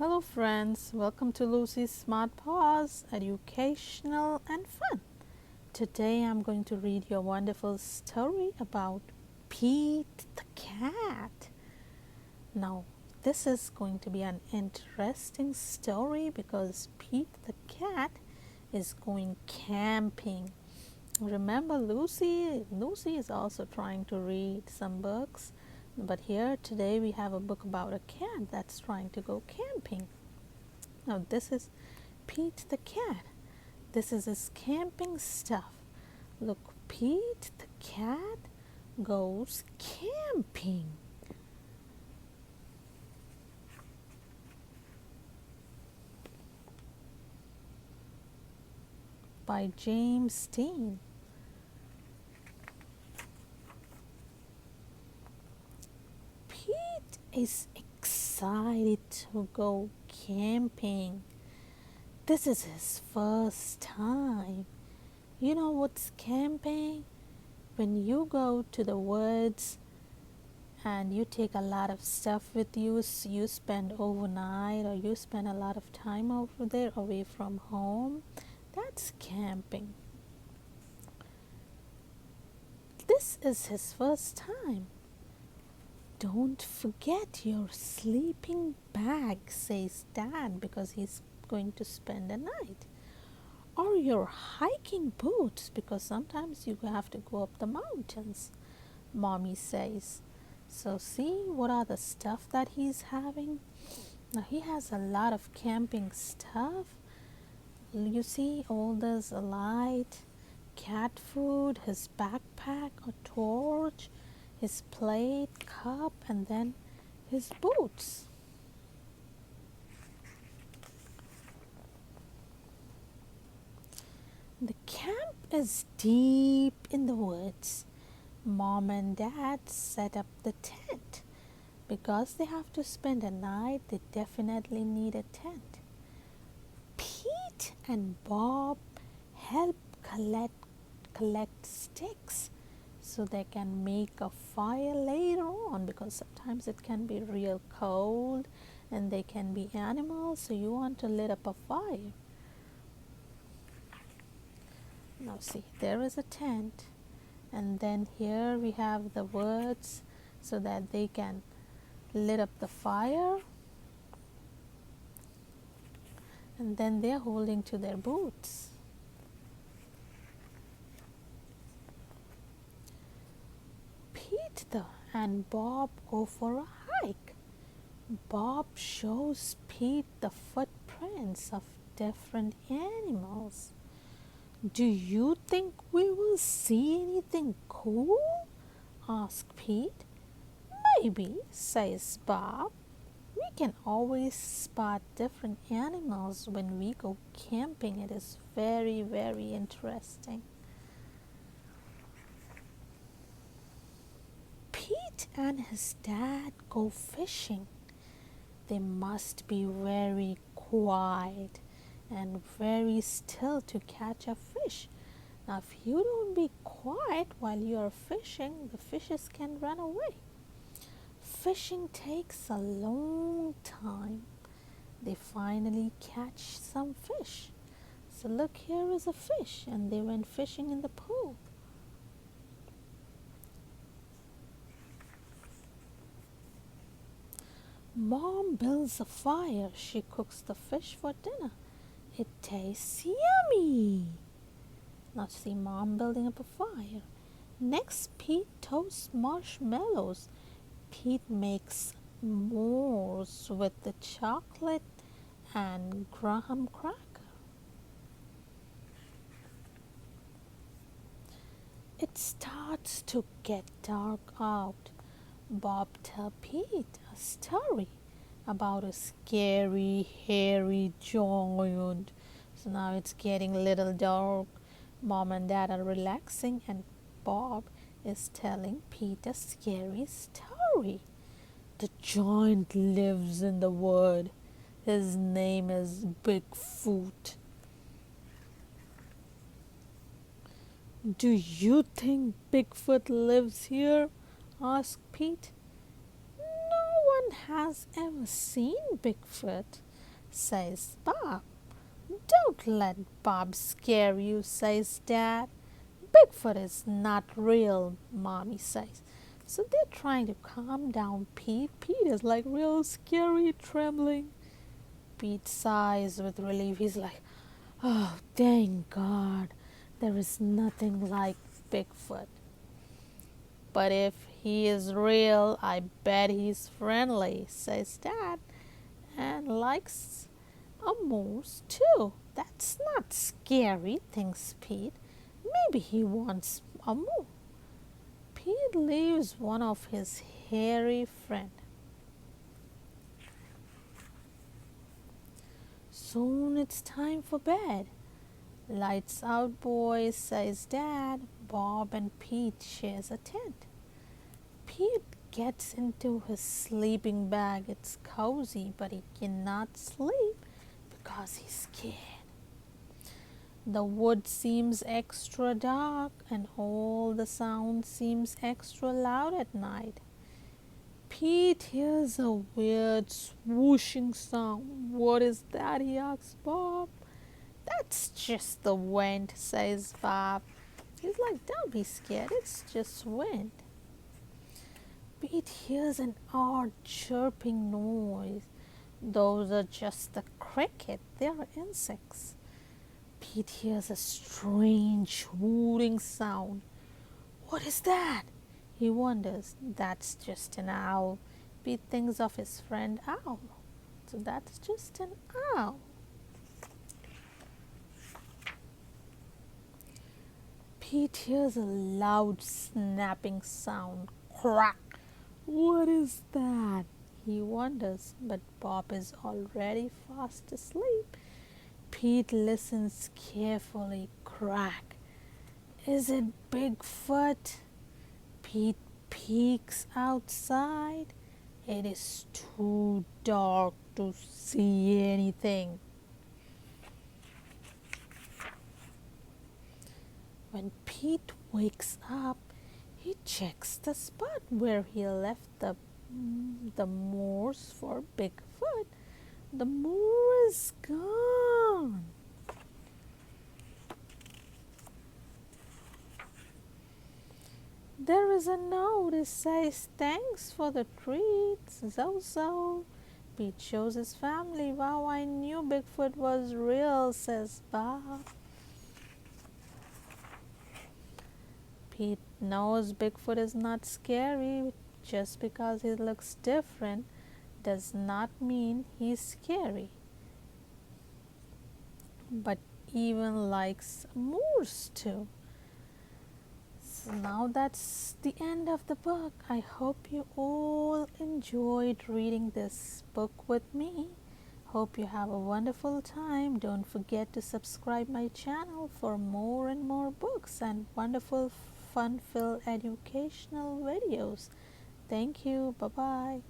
Hello, friends. Welcome to Lucy's Smart Paws, educational and fun. Today I'm going to read you a wonderful story about Pete the cat. Now, this is going to be an interesting story because Pete the cat is going camping. Remember Lucy? Lucy is also trying to read some books. But here today we have a book about a cat that's trying to go camping. Now, this is Pete the cat. This is his camping stuff. Look, Pete the cat goes camping. By James Steen. Pete is excited to go camping. This is his first time. You know what's camping? When you go to the woods and you take a lot of stuff with you, so you spend overnight or you spend a lot of time over there away from home, that's camping. This is his first time. Don't forget your sleeping bag, says Dad, because he's going to spend the night. Or your hiking boots, because sometimes you have to go up the mountains, Mommy says. So see what are the stuff that he's having? Now he has a lot of camping stuff. You see all this light, cat food, his backpack, a torch, his plate, cup, and then his boots. The camp is deep in the woods. Mom and Dad set up the tent. Because they have to spend a night, they definitely need a tent. Pete and Bob help collect sticks so they can make a fire later on, because sometimes it can be real cold and they can be animals, so you want to lit up a fire. Now see, there is a tent, and then here we have the words so that they can lit up the fire, and then they're holding to their boots. Pete and Bob go for a hike. Bob shows Pete the footprints of different animals. Do you think we will see anything cool? Asked Pete. Maybe, says Bob. We can always spot different animals when we go camping. It is very, very interesting. Pete and his dad go fishing. They must be very quiet and very still to catch a fish. Now, if you don't be quiet while you are fishing, the fishes can run away. Fishing takes a long time. They finally catch some fish. So look, here is a fish, and they went fishing in the pool. Mom builds a fire. She cooks the fish for dinner. It tastes yummy. Now see Mom building up a fire. Next, Pete toasts marshmallows. Pete makes s'mores with the chocolate and graham cracker. It starts to get dark out. Bob tells Pete a story about a scary, hairy giant. So now it's getting a little dark. Mom and Dad are relaxing, and Bob is telling Pete a scary story. The giant lives in the wood. His name is Bigfoot. Do you think Bigfoot lives here? Asked Pete. No one has ever seen Bigfoot. says Bob. Don't let Bob scare you, says Dad. Bigfoot is not real, Mommy says. So they're trying to calm down Pete. Pete is like real scary, trembling. Pete sighs with relief. He's like, oh, thank God, there is nothing like Bigfoot. But if he is real, I bet he's friendly, says Dad, and likes a moose too. That's not scary, thinks Pete. Maybe he wants a moose. Pete leaves one of his hairy friends. Soon it's time for bed. Lights out, boys, says Dad. Bob and Pete shares a tent. Pete gets into his sleeping bag. It's cozy, but he cannot sleep because he's scared. The wood seems extra dark and all the sound seems extra loud at night. Pete hears a weird swooshing sound. What is that? He asks Bob. That's just the wind, says Bob. He's like, don't be scared, it's just wind. Pete hears an odd chirping noise. Those are just the cricket, they are insects. Pete hears a strange hooting sound. What is that? He wonders. That's just an owl. Pete thinks of his friend Owl. So that's just an owl. Pete hears a loud snapping sound. Crack! What is that? He wonders, but Bob is already fast asleep. Pete listens carefully. Crack! Is it Bigfoot? Pete peeks outside. It is too dark to see anything. When Pete wakes up, he checks the spot where he left the moors for Bigfoot. The moor is gone. There is a note. It says, thanks for the treats, Zozo. Pete shows his family. Wow, I knew Bigfoot was real, says Bob. Pete knows Bigfoot is not scary. Just because he looks different does not mean he's scary. But even likes moors too. So now that's the end of the book. I hope you all enjoyed reading this book with me. Hope you have a wonderful time. Don't forget to subscribe my channel for more and more books and wonderful fun-filled educational videos. Thank you. Bye-bye.